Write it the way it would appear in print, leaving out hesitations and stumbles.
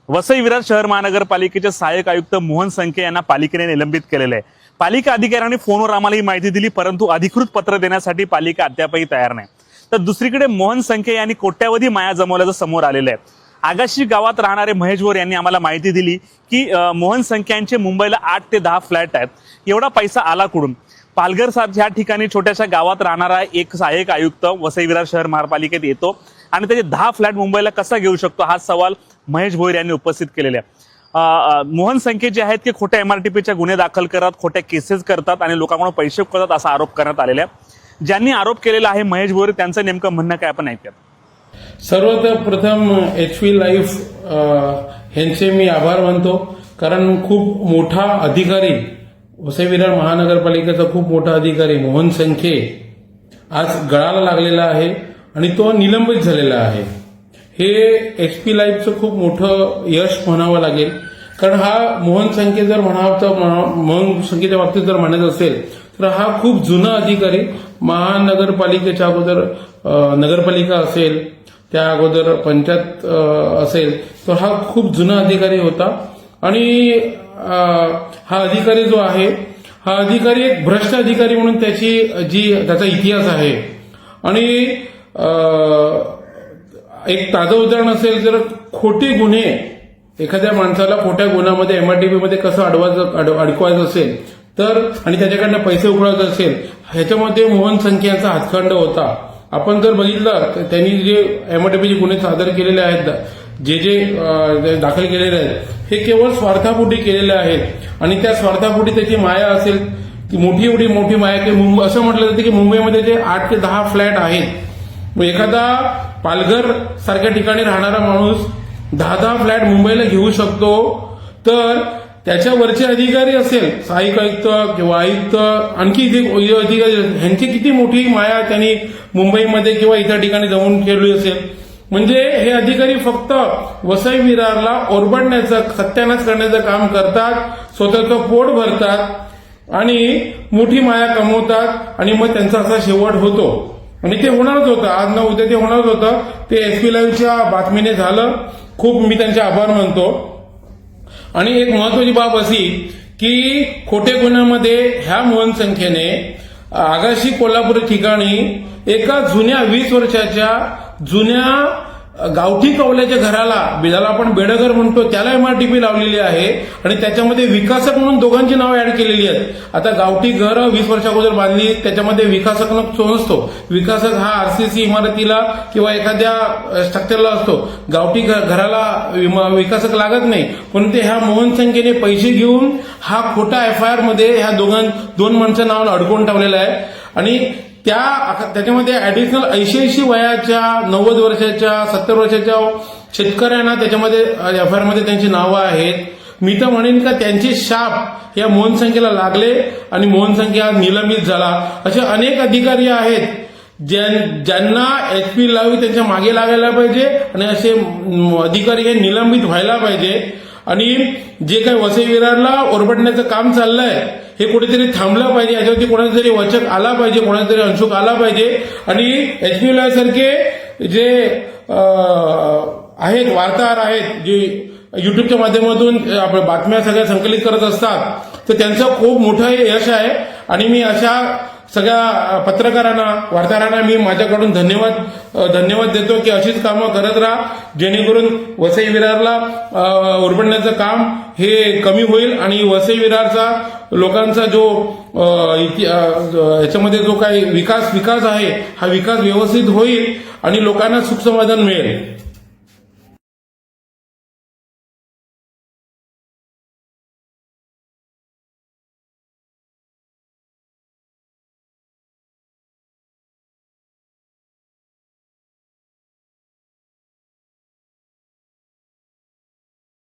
वसई विरार शहर महानगरपालिकेचे सहाय्यक आयुक्त मोहन संखे यांना पालिकेने निलंबित केलेले आहे। पालिका अधिकाऱ्यांनी फोनवर आम्हाला ही माहिती दिली, परंतु अधिकृत पत्र देण्यासाठी पालिका अद्यापही तयार नाही। तर दुसरीकडे मोहन संखे यांनी कोट्यावधी माया जमवल्याचं समोर आलेलं आहे। आगाशी गावात राहणारे महेश भोर यांनी आम्हाला माहिती दिली की मोहन संखे यांचे मुंबईला 8 ते 10 फ्लॅट आहेत। एवढा पैसा आला कुठून? पालघर ह्या ठिकाणी छोट्याशा गावात राहणारा एक सहाय्यक आयुक्त वसई विरार शहर महापालिकेत येतो आणि त्याचे 10 फ्लॅट मुंबईला कसा घेऊ शकतो, हा सवाल महेश भोर यांनी उपस्थित केलेला आहे। मोहन संखे जे आहेत ते खोट्या MRTPच्या गुन्हे दाखल करतात, खोट्या केसेस करतात आणि लोकांकडून पैसे करतात असा आरोप करण्यात आलेला आहे। ज्यांनी आरोप केलेला आहे महेश भोर, त्यांचं नेमकं म्हणणं काय आपण ऐकूया। सर्वप्रथम HP लाईफ यांचे मी आभार मानतो, कारण खूप मोठा अधिकारी, वसई विरार महानगरपालिकेचा खूप मोठा अधिकारी मोहन संखे आज गळाला लागलेला आहे आणि तो निलंबित झालेला आहे। हे HP लाईफचं खूप मोठं यश म्हणावं लागेल, कारण हा मोहन संखे जर मोहन संखेच्या बाबतीत जर म्हणायचं असेल तर हा खूप जुना अधिकारी, महानगरपालिकेच्या अगोदर नगरपालिका असेल, त्या अगोदर पंचायत असेल, तर हा खूप जुना अधिकारी होता। आणि हा अधिकारी जो आहे, हा अधिकारी एक भ्रष्ट अधिकारी म्हणून त्याचा इतिहास आहे। आणि एक ताजं उदाहरण असेल तर खोटे गुन्हे, एखाद्या माणसाला खोट्या गुन्ह्यामध्ये MRTP मध्ये कसं अडकवायचं असेल तर, आणि त्याच्याकडनं पैसे उकळायचे असेल, ह्याच्यामध्ये मोहन संखे यांचा हातखंड होता। आपण जर बघितलं तर त्यांनी जे MRTPचे गुन्हे सादर केलेले आहेत, जे दाखल केलेले आहेत, हे केवळ स्वार्थापोटी केलेले आहेत। आणि त्या स्वार्थापोटी त्याची माया असेल ती एवढी मोठी माया की असं म्हटलं जातं की मुंबईमध्ये जे 8 ते 10 फ्लॅट आहेत। एखादा पालघर सारख्या ठिकाणी राहणारा माणूस 10 फ्लॅट मुंबईला घेऊ शकतो, तर त्याच्यावरचे अधिकारी असेल, सहाय्यक आयुक्त किंवा आयुक्त, आणखी जे अधिकारी, ह्यांची किती मोठी माया त्यांनी मुंबईमध्ये किंवा इतर ठिकाणी जमवून ठेवली असेल। म्हणजे हे अधिकारी फक्त वसई विरारला ओरबडण्याचं, सत्यानाश करण्याचं काम करतात, स्वतःचं पोट भरतात आणि मोठी माया कमवतात आणि मग त्यांचा असा शेवट होतो। आणि ते होणारच होतं, आज न उद्या ते होणारच होतं। ते HP लाईव्हच्या बातमीने झालं, खूप मी त्यांचे आभार मानतो। आणि एक महत्वाची बाब अशी की खोटे गुन्ह्यामध्ये ह्या मोहन संख्येने आगाशी कोल्हापूर ठिकाणी एका जुन्या 20 वर्षाच्या जुन्या गावठी कौल्याच्या घराला, ज्याला आपण बेडघर म्हणतो, त्याला MRTP लावलेली आहे आणि त्याच्यामध्ये विकासक म्हणून दोघांची नावं ऍड केलेली आहेत। आता गावठी घर 20 वर्षा अगोदर बांधली, त्याच्यामध्ये विकासक नसतो। विकासक हा RCC इमारतीला किंवा एखाद्या स्ट्रक्चरला असतो, गावठी घराला विकासक लागत नाही। पण ते ह्या मोहन संख्येने पैसे घेऊन हा खोटा FIR मध्ये ह्या दोन माणसं नावानं अडकवून ठेवलेला आहे। आणि त्याच्यामध्ये ऍडिशनल 80 वयाच्या, 90 वर्षाच्या, 70 वर्षाच्या शेतकऱ्यांना त्याच्यामध्ये FIR मध्ये त्यांची नावं आहेत। मी तर म्हणेन का त्यांचे शाप या मोहन संख्येला लागले आणि मोहन संख्या आज निलंबित झाला। असे अनेक अधिकारी आहेत ज्यांना HP लाईव्ह त्यांच्या मागे लागायला पाहिजे आणि असे अधिकारी हे निलंबित व्हायला पाहिजे। आणि जे काही वसई विरारला ओरबडण्याचं काम चाललंय हे कुठेतरी थांबलं पाहिजे, याच्यावरती कोणाचा तरी वचक आला पाहिजे, कोणाचा तरी अंशुक आला पाहिजे। आणि HP लाईव्ह सारखे जे आहेत, वार्ताहर आहेत, जे युट्यूबच्या माध्यमातून आपल्या बातम्या सगळ्या संकलित करत असतात, तर त्यांचं खूप मोठं यश आहे। आणि मी अशा सगळ्या पत्रकारांना, वार्ताहरांना मी माझ्याकडून धन्यवाद देतो की अशीच कामं करत राहा, जेणेकरून वसई विरारला ओरबडण्याचं काम हे कमी होईल आणि वसई विरारचा लोकांचा जो याच्यामध्ये जो काही विकास आहे, हा विकास व्यवस्थित होईल आणि लोकांना सुख समाधान मिळेल।